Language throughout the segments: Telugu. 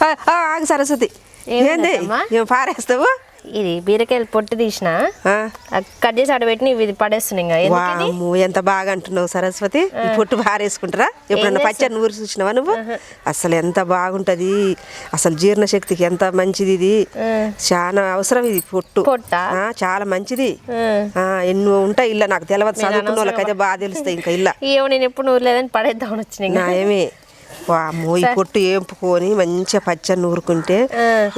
ఆగు సరస్వతి, ఏంది ఏం పారేస్తావు? ఇది బీరకాయలు పొట్టు తీసిన కట్ చేసి ఆడబెట్టి ఇది పడేస్తున్నాయి. ఎంత బాగా అంటున్నావు సరస్వతి. ఈ పొట్టు పారేసుకుంటారా? ఎప్పుడన్నా పచ్చడి నూరు చూసినావా నువ్వు? అసలు ఎంత బాగుంటది, అసలు జీర్ణశక్తికి ఎంత మంచిది. ఇది చాలా అవసరం. ఇది పొట్టు చాలా మంచిది. ఎన్నో ఉంటాయి ఇలా, నాకు తెలియదు, చదువుకున్న వాళ్ళకైతే బాగా తెలుస్తాయి. ఇంకా ఇలా నేను ఎప్పుడు నూరలేదని పడేద్దామని వచ్చినాయి. ఏమి వామ్మో, ఈ పొట్టు ఏంపుకొని మంచిగా పచ్చని నూరుకుంటే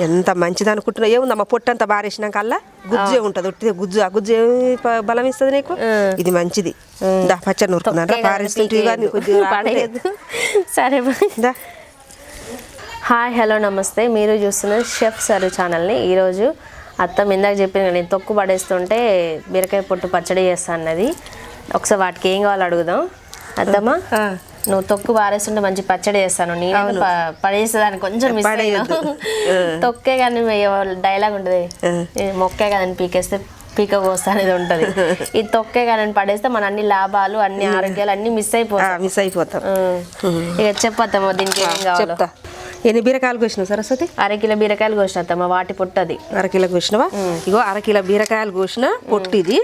ఎంత మంచిది అనుకుంటున్నావు. ఏముందమ్మా పొట్టు అంతా బారేసినాక అల్లా గుజ్జే ఉంటుంది, ఒట్టిదే గుజ్జు. ఆ గుజ్జు ఏమి బలం ఇస్తుంది నీకు? ఇది మంచిది. దా పచ్చని నూరుకున్నా పారేస్తుంటే సరే దా. హాయ్ హలో నమస్తే, మీరు చూస్తున్న షెఫ్ సరు ఛానల్ని. ఈరోజు అత్త ఇందాక చెప్పింది, నేను తొక్కు పడేస్తుంటే బీరకాయ పొట్టు పచ్చడి చేస్తా అన్నది. ఒకసారి వాటికి ఏం కావాలో అడుగుదాం. అత్తమ్మా, నువ్వు తొక్కు పారేస్తుంటే మంచి పచ్చడి చేస్తాను, నేను పడేసేదాన్ని కొంచెం మిస్ అయ్యాను. తొక్కే కానీ డైలాగ్ ఉంటుంది, మొక్కే కదని పీకేస్తే పీక కోస్తా అనేది ఉంటుంది. ఈ తొక్కే కానీ పడేస్తే మన అన్ని లాభాలు, అన్ని ఆరోగ్యాలు అన్ని మిస్ అయిపోతాం. ఇక చెప్పత్తమ్మా దీనికి ఏం కావాలో. ఎన్ని బీరకాయలు కోసినావు సరస్వతి? అరకిలో బీరకాయలు కోసినత్తమ్మా, వాటి పొట్టు అది. అరకిలో కోసినవా? ఇగో అరకిలో బీరకాయలు కోసిన పొట్టు ఇది.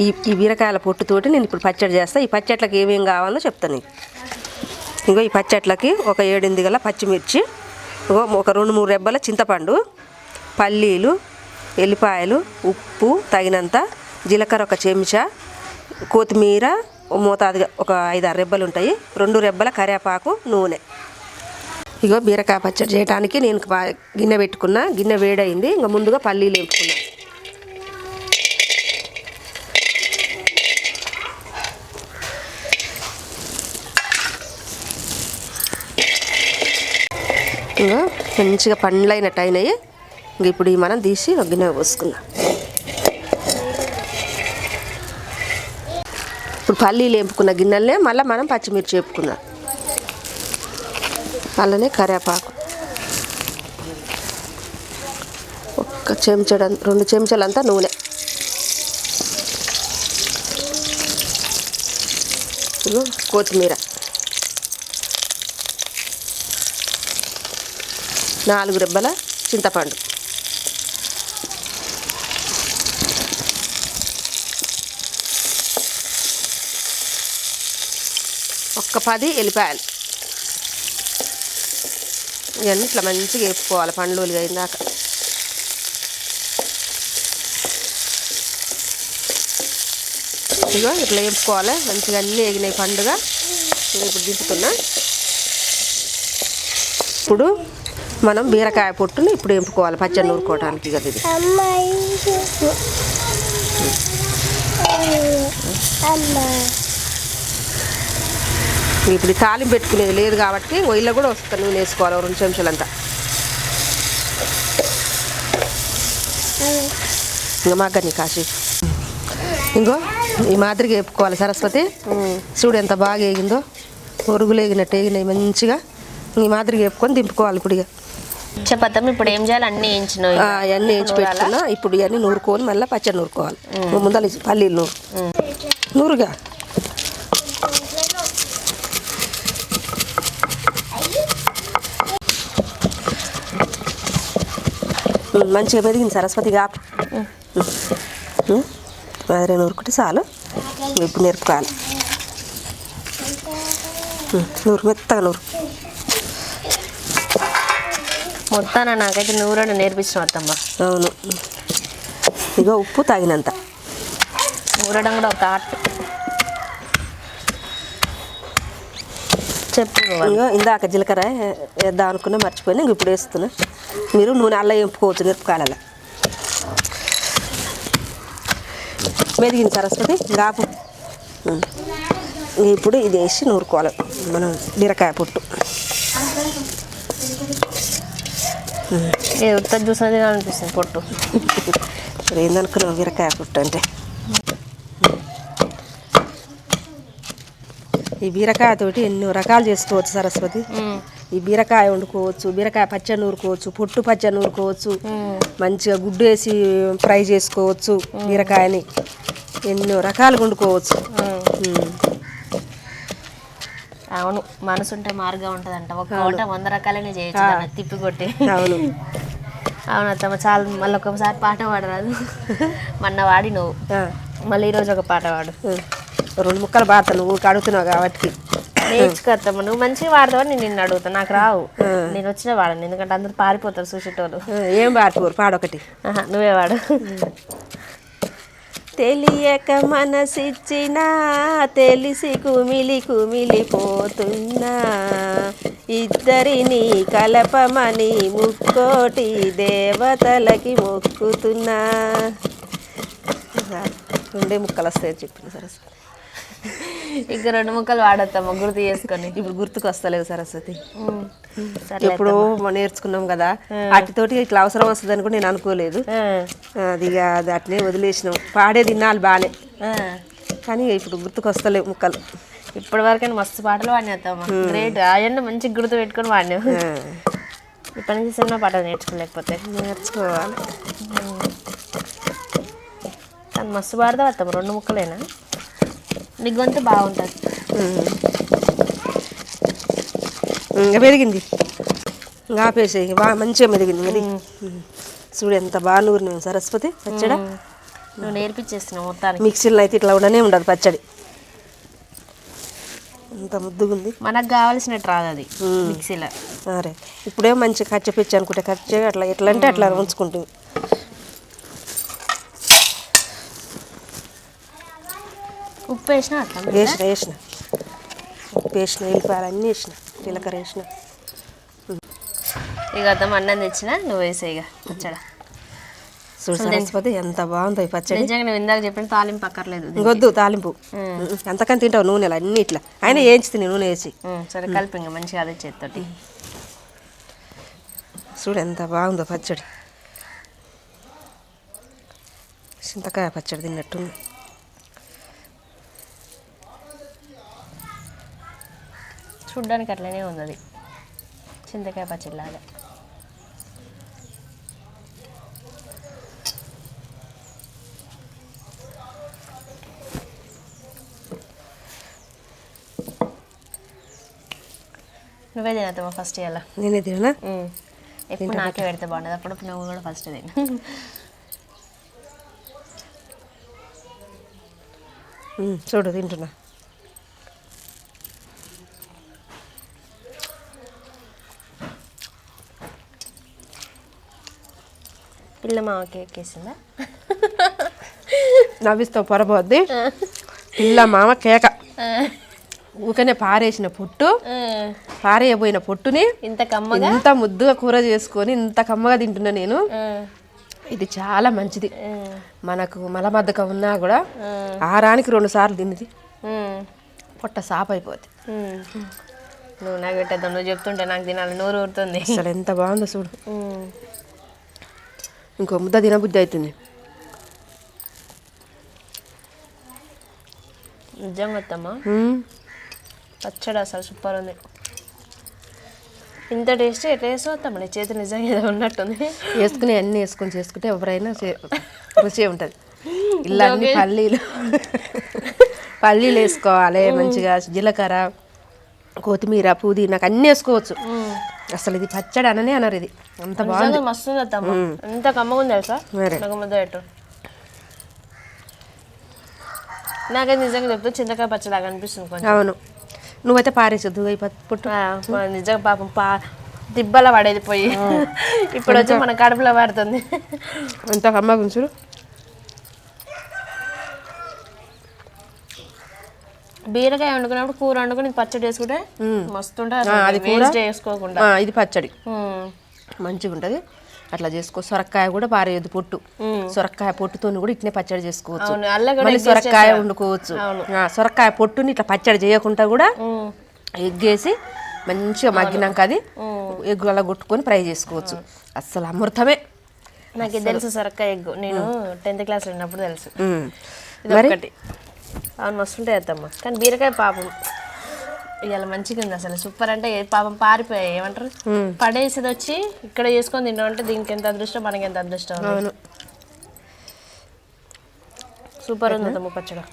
ఈ బీరకాయల పొట్టుతోటి నేను ఇప్పుడు పచ్చడి చేస్తా. ఈ పచ్చట్లకి ఏమేమి కావాలో చెప్తాను. ఇగో ఈ పచ్చట్లకి ఒక 7-8 గల పచ్చిమిర్చి, ఇగో ఒక 2-3 రెబ్బల చింతపండు, పల్లీలు, ఎల్లిపాయలు, ఉప్పు తగినంత, జీలకర్ర ఒక చెంచా, కొత్తిమీర మోతాదుగా ఒక 5-6 రెబ్బలు ఉంటాయి, 2 రెబ్బల కరివేపాకు, నూనె. ఇగో బీరకాయ పచ్చడి చేయడానికి నేను గిన్నె పెట్టుకున్నా. గిన్నె వేడైంది. ఇంకా ముందుగా పల్లీలు వేపుకున్నా. ఇంకా మంచిగా పండ్లైనట్టు అయినాయి. ఇంక ఇప్పుడు ఈ మనం తీసి ఒక గిన్నె పోసుకుందాం. ఇప్పుడు పల్లీలు వేపుకున్న గిన్నెలనే మళ్ళీ మనం పచ్చిమిర్చి వేపుకుందాం. అలానే కరివేపాకు ఒక చెంచా, 2 చెంచాలంతా నూనె, కొత్తిమీర, 4 రెబ్బల చింతపండు, ఒక 10 ఎల్లిపాయలు. ఇవన్నీ ఇట్లా మంచిగా వేపుకోవాలి పండ్లు అయిందాక. ఇదిగో ఇట్లా వేపుకోవాలి మంచిగా, అన్నీ వేగినాయి పండుగ. ఇప్పుడు దింపుతున్నా. ఇప్పుడు మనం బీరకాయ పొట్టుని ఇప్పుడు వేపుకోవాలి పచ్చడి నూరుకోవడానికి కదా. ఇది ఇప్పుడు తాలింపు పెట్టుకునేది లేదు కాబట్టి ఒయ్యిలో కూడా వస్తుంది. నూనె వేసుకోవాలి 2 చెంచాలంతా. ఇంకా మగ్గని కాశీ ఇంకో ఈ మాదిరిగా వేపుకోవాలి సరస్వతి. చూడు ఎంత బాగా వేగిందో, ఒరుగులు వేగినట్టు వేగినాయి మంచిగా. ఈ మాదిరిగా వేపుకొని దింపుకోవాలి. ఇప్పుడు ఇక చెప్పత్తాం. ఇప్పుడు ఏం చేయాలి? అన్నీ వేయించినాయి, అన్నీ వేయించి పెట్టుకున్నా. ఇప్పుడు ఇవన్నీ నూరుకొని మళ్ళీ పచ్చడి నూరుకోవాలి. ముందర పల్లీలు నూరుగా మంచిగా మెదిగింది సరస్వతి. కాపు అదే నూరుకుంటే చాలు. ఇప్పుడు నేర్పుకోవాలి. నూరు మెత్తగా నూరు. మొత్తాన నాకైతే నూరడం నేర్పించిన అత్తమ్మ. అవును. ఇక ఉప్పు తగినంత. నూరడం కూడా ఒక ఆర్ట్. చెప్పు. ఇందాక జీలకర్ర వేద్దాం అనుకున్నా, మర్చిపోయినా. ఇంక ఇప్పుడు వేస్తున్నా. మీరు నూనె అల్ల వేపుకోవచ్చు మిరపకాయల. మెదిగింది సరస్వతి గాపు. ఇప్పుడు ఇది వేసి నూరుకోవాలి మనం బీరకాయ పొట్టు. ఉత్తర చూసినది అనిపిస్తుంది పొట్టు. ఏందనుకున్నావు బీరకాయ పొట్టు అంటే? ఈ బీరకాయతోటి ఎన్నో రకాలు చేసుకోవచ్చు సరస్వతి. ఈ బీరకాయ వండుకోవచ్చు, బీరకాయ పచ్చడి నూరుకోవచ్చు, పొట్టు పచ్చడి నూరుకోవచ్చు, మంచిగా గుడ్డు వేసి ఫ్రై చేసుకోవచ్చు. బీరకాయని ఎన్నో రకాలుగా వండుకోవచ్చు. అవును, మనసుంటే మార్గం ఉంటుందంట. ఒక వంట 100 రకాలనే చేయొచ్చు దాన్ని తిప్పి కొట్టి. అవును. అవును అత్తమ్మ, చాలా మళ్ళీ ఒకసారి పాట పాడరాదు. మొన్న వాడి నువ్వు మళ్ళీ ఈరోజు ఒక పాట పాడు. 2 ముక్కలు పాడతాను, నువ్వు అడుగుతున్నావు కాబట్టి. నేర్చుకోత్తమ్మ, నువ్వు మంచిగా వాడతావని నేను నిన్ను అడుగుతాను. నాకు రావు, నేను వచ్చినా వాడను, ఎందుకంటే అందరు పారిపోతారు చూసేటోళ్ళు. ఏం పాడిపోరు, పాడొకటి. నువ్వే వాడు. తెలియక మనసిచ్చిన తెలిసి కుమిలి కుమిలిపోతున్నా, ఇద్దరిని కలపమని ముక్కోటి దేవతలకి మొక్కుతున్నా. 2 ముక్కలు వస్తాయని చెప్పిన సరస్వతి. ఇంకా 2 ముక్కలు వాడతాము గుర్తు చేసుకొని. ఇప్పుడు గుర్తుకు వస్తలేదు సరస్వతి. ఎప్పుడో నేర్చుకున్నాం కదా, వాటితోటి ఇట్లా అవసరం వస్తుందని కూడా నేను అనుకోలేదు. అది అట్లే వదిలేసినాం. పాడే తిన్నాళ్ళు బాగానే, కానీ ఇప్పుడు గుర్తుకు వస్తలేవు ముక్కలు. ఇప్పటి వరకైనా మస్తు పాటలు వాడినేస్తామా, గ్రేట్. అవన్నీ మంచిగా గుర్తు పెట్టుకొని వాడినావు. ఇప్పటి నుంచి సినిమా పాటలు నేర్చుకోలేకపోతే నేర్చుకోవాలి. కానీ మస్తు పాడతావు అత్తమ్మ, 2 ముక్కలేనా? నీ గొంతు బాగుంటుంది. మెరిగింది, ఆపేసే బాగా మంచిగా మెరిగింది. మరి చూడు ఎంత బాగా నూరినాం సరస్వతి పచ్చడి. నువ్వు నేర్పించేస్తున్నావు మొత్తానికి. మిక్సీలో అయితే ఇట్లా ఉండనే ఉండదు పచ్చడి, అంత ముద్దుగా ఉంది. మనకు కావాల్సినట్టు రాదు అది మిక్సీలో. అరే ఇప్పుడేమో మంచిగా కచ్చపిచ్చి అనుకుంటే కచ్చగా అట్లా ఎట్లా అంటే అట్లా ఉంచుకుంటుంది. ఉప్పు వేసిన వేసిన ఉప్పు వేసిన, ఎల్లిపాయలు అన్నీ వేసిన, జీలకర్ర వేసిన. ఇక అత్తమ్మ అన్నం తెచ్చిన, నువ్వు వేసే ఇక పచ్చడి. చూడు సరస్వతి ఎంత బాగుంది పచ్చడి. నిజంగా నువ్వు ఇందాక చెప్పిన తాలింపు అక్కర్లేదు, వద్దు తాలింపు. ఎంతకని తింటావు నూనెలు అన్నీ ఇట్లా, అయినా వేయించుతుంది నూనె వేసి. సరే కలిపి ఇంకా మంచిగా అదే చేత్తోటి. చూడు ఎంత బాగుందో పచ్చడి, చింతకాయ పచ్చడి తిన్నట్టుంది. చూడ్డానికి అట్లనే ఉంది అది, చింతకాయ పచ్చడి లాగా. నువ్వే తినతావా ఫస్ట్ ఇలా? నేనే తినా. ఎప్పుడు నాకే పెడితే బాగుండదు, అప్పుడు నువ్వు కూడా ఫస్ట్ తిన. చూడు తింటున్నా. పిల్ల మామకి ఎక్కేసిందా? నవ్విస్తావు పొరపోద్ది. పిల్ల మామ కేక. ఊకనే పారేసిన పొట్టు, పారేయబోయిన పొట్టుని ఇంత కమ్మగా ఇంత ముద్దుగా కూర చేసుకొని ఇంత కమ్మగా తింటున్నా నేను. ఇది చాలా మంచిది, మనకు మలబద్ధకం ఉన్నా కూడా ఆరానికి 2 సార్లు తిన్నది పొట్ట సాప్ అయిపోద్ది. నువ్వు నాకు పెట్టేద్దాం, నువ్వు చెప్తుంటే నాకు తినాలి నోరు ఊరుతుంది. అసలు ఎంత బాగుందో చూడు. ఇంకో ముద్ద తినబుద్ధి అవుతుంది. నిజంగా వస్తామా పచ్చడి అసలు సూపర్ ఉంది. ఇంత టేస్ట్ ఎట్లా వేస్తామా? నీ చేతి నిజంగా ఏదో ఉన్నట్టుంది. వేసుకుని అన్నీ వేసుకొని చేసుకుంటే ఎవరైనా రుచి ఉంటుంది. ఇలా అన్ని పల్లీలు వేసుకోవాలి మంచిగా, జీలకర్ర, కొత్తిమీర, పుదీనా అన్నీ వేసుకోవచ్చు. అసలు ఇది పచ్చడి అననే అన్నారు. ఇది అంత బాగుంది, మస్తు ఎంత కమ్మగా ఉంది తెలుసా. నాకు ముద్ద పెట్టు. నాకైతే నిజంగా చెప్తా చింతకాయ పచ్చడి లాగా అనిపిస్తుంది కొంచెం. అవును, నువ్వైతే పారేసొద్దు పొట్టు. నిజంగా పాపం దిబ్బలా పడేది పోయి ఇప్పుడు వచ్చి మన కడుపులో పడుతుంది. ఎంత కమ్మగా ఉంచుడు. బీరకాయ వండుకున్నప్పుడు కూర వండుకుని పచ్చడి వేసుకుంటే మస్తు ఉంటుంది. అది కూర వేసుకోకుండా ఇది పచ్చడి మంచిగా ఉంటుంది. అట్లా చేసుకో. సొరకాయ కూడా పారేయద్దు పొట్టు. సొరకాయ పొట్టుతో కూడా ఇట్నే పచ్చడి చేసుకోవచ్చు. మళ్ళీ సొరకాయ వండుకోవచ్చు. సొరకాయ పొట్టుని ఇట్లా పచ్చడి చేయకుండా కూడా ఎగ్గేసి మంచిగా మగ్గినాక అది ఎగ్గు అలా కొట్టుకొని ఫ్రై చేసుకోవచ్చు. అస్సలు అమృతమే. నాకు ఇది తెలుసు సొరకాయ ఎగ్గు, నేను 10th క్లాస్లో ఉన్నప్పుడు తెలుసు. ఒకటి అవును మస్తుంటాయి అత్తమ్మ. కానీ బీరకాయ పాపం ఇవాళ మంచిగా ఉంది అసలు, సూపర్. అంటే పాపం పారిపోయాయి, ఏమంటారు పడేసేది వచ్చి ఇక్కడ చేసుకొని తింటాం అంటే దీనికి ఎంత అదృష్టం, మనకి ఎంత అదృష్టం. అవును, సూపర్ ఉంది అత్తమ్మ పచ్చడి.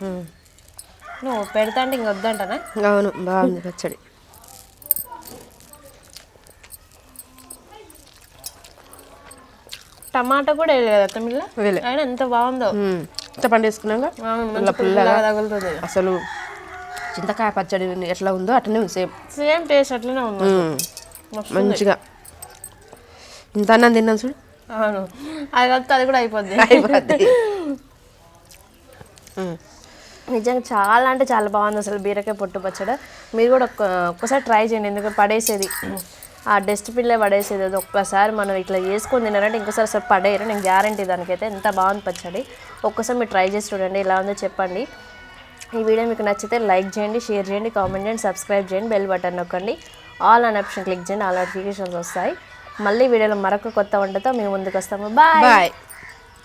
నువ్వు పెడతా అంటే ఇంక వద్దంటానా? అవును బాగుంది పచ్చడి. టమాటా కూడా వేయలేదు కదా తమిళ వేలే. అయినా ఎంత బాగుందో. ఇంత పండు వేసుకున్నాక మంచి పుల్లగా తగులుతుంది. అసలు చింతకాయ పచ్చడి ఎట్లా ఉందో అట్లనే ఉంది సేమ్. సేమ్ టేస్ట్ అట్లనే ఉంది. మంచిగా ఇంత అన్నం తిన్నాం చూడు. అవును, అది కలిపితే అది కూడా అయిపోద్ది. నిజంగా చాలా అంటే చాలా బాగుంది అసలు బీరకాయ పొట్టు పచ్చడి. మీరు కూడా ఒక్కసారి ట్రై చేయండి. ఎందుకంటే పడేసేది ఆ డస్ట్బిన్లో పడేసేది అది ఒక్కసారి మనం ఇట్లా చేసుకొని తినారంటే ఇంకోసారి అసలు పడేయరు. నేను గ్యారంటీ దానికైతే. ఎంత బాగుంది పచ్చడి. ఒక్కసారి మీరు ట్రై చేసి చూడండి ఎలా ఉందో చెప్పండి. ఈ వీడియో మీకు నచ్చితే లైక్ చేయండి, షేర్ చేయండి, కామెంట్ చేయండి, సబ్స్క్రైబ్ చేయండి, బెల్ బటన్ నొక్కండి, ఆల్ అనే ఆప్షన్ క్లిక్ చేయండి. ఆల్ నోటిఫికేషన్స్ వస్తాయి. మళ్ళీ వీడియోలో మరొక కొత్త వంటతో మేము ముందుకు వస్తాము. బాయ్.